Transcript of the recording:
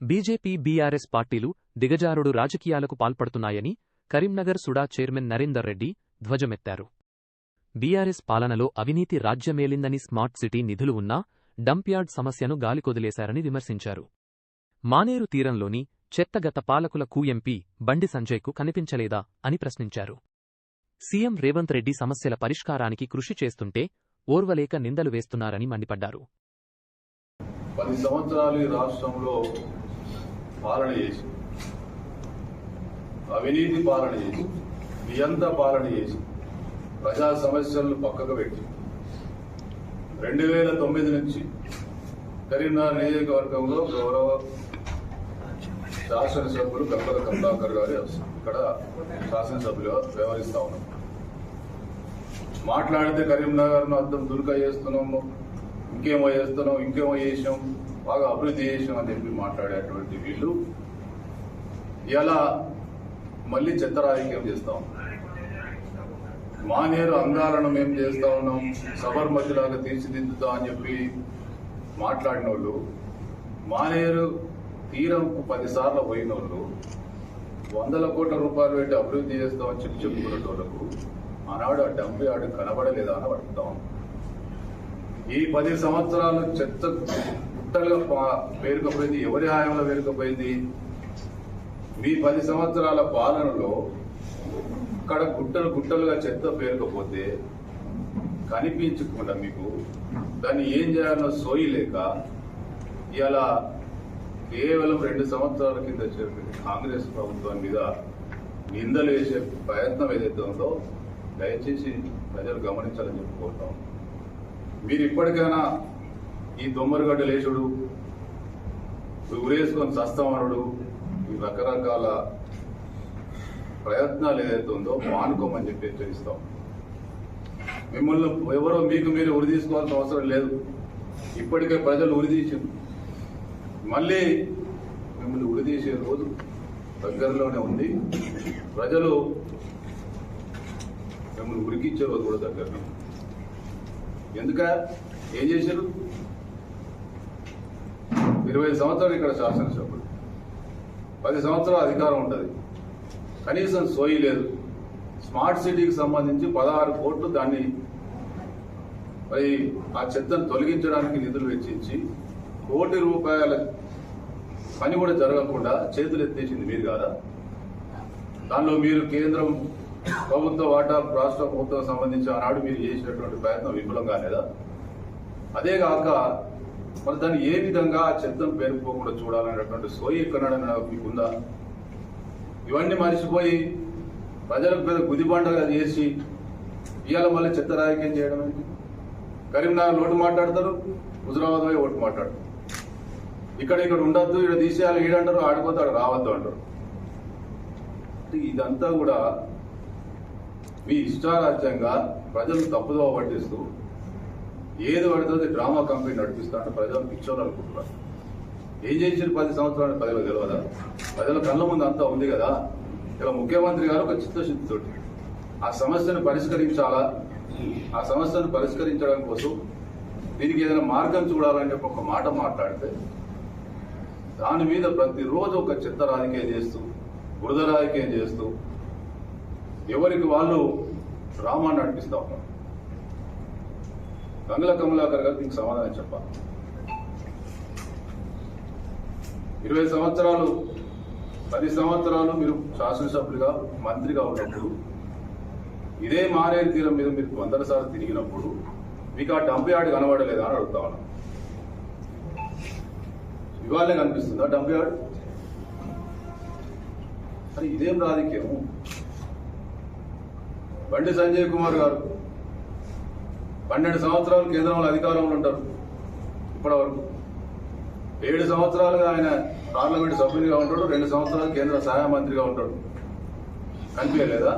BJP BRS పార్టీలు దిగజారుడు రాజకీయాలకు పాల్పడుతున్నాయని కరీంనగర్ సుడా చైర్మన్ నరేందర్ రెడ్డి ధ్వజమెత్తారు. బీఆర్ఎస్ పాలనలో అవినీతి రాజ్యమేలిందని, స్మార్ట్ సిటీ నిధులు ఉన్నా డంప్యార్డ్ సమస్యను గాలికొదిలేశారని విమర్శించారు. మానేరు తీరంలోని చెత్త గత పాలకుల ఎంపీ బండి సంజయ్కు కనిపించలేదా అని ప్రశ్నించారు. సీఎం రేవంత్ రెడ్డి సమస్యల పరిష్కారానికి కృషి చేస్తుంటే ఓర్వలేక నిందలు వేస్తున్నారని మండిపడ్డారు. 10 సంవత్సరాలు ఈ రాష్ట్రంలో పాలన చేసి, అవినీతి పాలన చేసి, నియంత పాలన చేసి, ప్రజా సమస్యలను పక్కకు పెట్టి 2009 నుంచి కరీంనగర్ నియోజకవర్గంలో గౌరవ శాసనసభ్యులు గంపల కమలాకర్ గారు ఇక్కడ శాసనసభ్యులుగా వ్యవహరిస్తా ఉన్నారు. మాట్లాడితే కరీంనగర్ను అర్థం దుర్గా చేస్తున్నాము, ఇంకేమో చేసాం, బాగా అభివృద్ధి చేసాం అని చెప్పి మాట్లాడేటువంటి వీళ్ళు ఇలా మళ్ళీ చెత్త రాజకీయం చేస్తాం. మానేరు అందాలను మేము చేస్తా ఉన్నాం, సబర్మతిలాగా తీర్చిదిద్దుతాం అని చెప్పి మాట్లాడిన వాళ్ళు, మానేరు తీరంకు 10 సార్లు పోయిన వాళ్ళు, 100 కోట్ల రూపాయలు పెట్టి అభివృద్ధి చేస్తామని చెప్పి చెప్పుకునేటోళ్లకు ఆనాడు ఆ డంప్ యార్డ్ కనబడలేదా అని అడుగుతాం. ఈ 10 సంవత్సరాలు చెత్త గుట్టలుగా పేరుకపోయింది. ఎవరి హాయంలో పేరుకపోయింది? మీ 10 సంవత్సరాల పాలనలో ఇక్కడ గుట్టలుగా చెత్త పేరుకపోతే కనిపించకుండా మీకు దాన్ని ఏం చేయాలన్న సోయి లేక ఇలా కేవలం 2 సంవత్సరాల కింద చెప్పిన కాంగ్రెస్ ప్రభుత్వం మీద నిందలు వేసే ప్రయత్నం ఏదైతే ఉందో దయచేసి ప్రజలు గమనించాలని చెప్పుకుంటాం. మీరు ఇప్పటికైనా ఈ దొమ్మరిగడ్డ లేచుడు, ఉరేసుకొని సస్తమనుడు, ఈ రకరకాల ప్రయత్నాలు ఏదైతే ఉందో మానుకోమని చెప్పి హెచ్చరిస్తాం. మిమ్మల్ని ఎవరో మీకు మీరు ఉరి తీసుకోవాల్సిన అవసరం లేదు. ఇప్పటికే ప్రజలు ఉరితీసింది. మళ్ళీ మిమ్మల్ని ఉరితీసే రోజు దగ్గరలోనే ఉంది. ప్రజలు మిమ్మల్ని ఉరికిచ్చే రోజు కూడా దగ్గరలో. ఎందుక ఏం చేశారు? 20 సంవత్సరాలు ఇక్కడ శాసనసభ్యులు, 10 సంవత్సరాల అధికారం ఉంటుంది, కనీసం సోయి లేదు. స్మార్ట్ సిటీకి సంబంధించి 16 కోట్లు దాన్ని మరి ఆ చెత్తను తొలగించడానికి నిధులు వెచ్చించి ₹1 కోటి పని కూడా జరగకుండా చేతులు ఎత్తేసింది మీరు కాదా? దానిలో మీరు కేంద్రం ప్రభుత్వ వాటా, రాష్ట్ర ప్రభుత్వం సంబంధించి ఆనాడు మీరు చేసినటువంటి ప్రయత్నం విఫలం కాలేదా? అదే కాక మరి దాన్ని ఏ విధంగా ఆ చెత్తను పేరుకోకుండా చూడాలనేటువంటి సోయి ఎక్కడైనా మీకుందా? ఇవన్నీ మర్చిపోయి ప్రజలకు పెద్ద గుదిబండగా చేసి ఇవాళ మళ్ళీ చెత్త రాజకీయం చేయడం ఏంటి? కరీంనగర్ ఓటు మాట్లాడతారు, హుజరాబాద్ పోయి ఓటు మాట్లాడతారు. ఇక్కడ ఉండొద్దు, ఇక్కడ తీసేయాలి, ఈడంటారు, ఆడిపోతాడు, రావద్దు అంటారు. ఇదంతా కూడా మీ ఇష్టారాజ్యంగా ప్రజలు తప్పుదోవ పట్టిస్తూ ఏది పడుతుంది డ్రామా కంపెనీ నడిపిస్తా అంటే ప్రజలు పిచ్చోళ్ళు అనుకుంటున్నారు. ఏం చేసారు 10 సంవత్సరాలు ప్రజలకు తెలియదా? ప్రజల కళ్ళ ముందు అంతా ఉంది కదా. ఇలా ముఖ్యమంత్రి గారు ఒక చిత్తశుద్ధితోటి ఆ సమస్యను పరిష్కరించాలా, ఆ సమస్యను పరిష్కరించడం కోసం దీనికి ఏదైనా మార్గం చూడాలని చెప్పి ఒక మాట మాట్లాడితే దాని మీద ప్రతిరోజు ఒక చెత్త రాజకీయం చేస్తూ, బురద రాజకీయం చేస్తూ ఎవరికి వాళ్ళు డ్రామా నడిపిస్తా ఉన్నారు. గంగుల కమలాకర్ గారు దీనికి సమాధానం చెప్పాలి. 20 సంవత్సరాలు 10 సంవత్సరాలు మీరు శాసనసభ్యులుగా మంత్రిగా ఉన్నప్పుడు, ఇదే మానేరు తీరం మీద మీరు 100 సార్లు తిరిగినప్పుడు మీకు ఆ డంప్ యార్డ్ కనబడలేదా అని అడుగుతా ఉన్నాం. ఇవాళే కనిపిస్తుందా డంప్ యార్డ్? అని ఇదేం రాజకీయం? బండి సంజయ్ కుమార్ గారు 12 సంవత్సరాలు కేంద్రంలో అధికారంలో ఉంటారు. ఇప్పటివరకు 7 సంవత్సరాలుగా ఆయన పార్లమెంట్ సభ్యునిగా ఉంటాడు, 2 సంవత్సరాలు కేంద్ర సహాయ మంత్రిగా ఉంటాడు. కనిపించలేదా?